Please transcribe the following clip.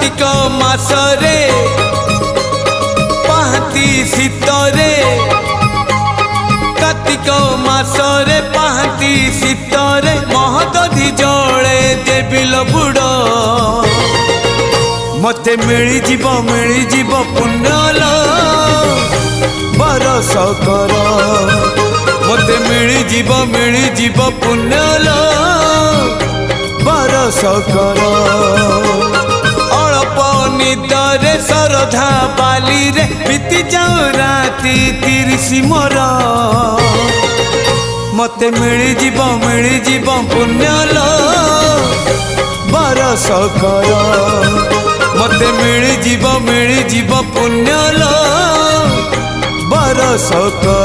कार्तिक मासरे पाहाती शीतरे कार्तिक मासरे पाहाती शीतरे महदधि जले देविल बुड़ मते मिलिजीव पुण्यल बरस कर मते मिलिजीव पुण्यल बरस कर अल्प निदरे सरधा बाली रे बीती जाऊ राति 30 मोर मते मिलिजीव पुण्यल बरस कर मते मिलिजीव पुण्यल बरस कर।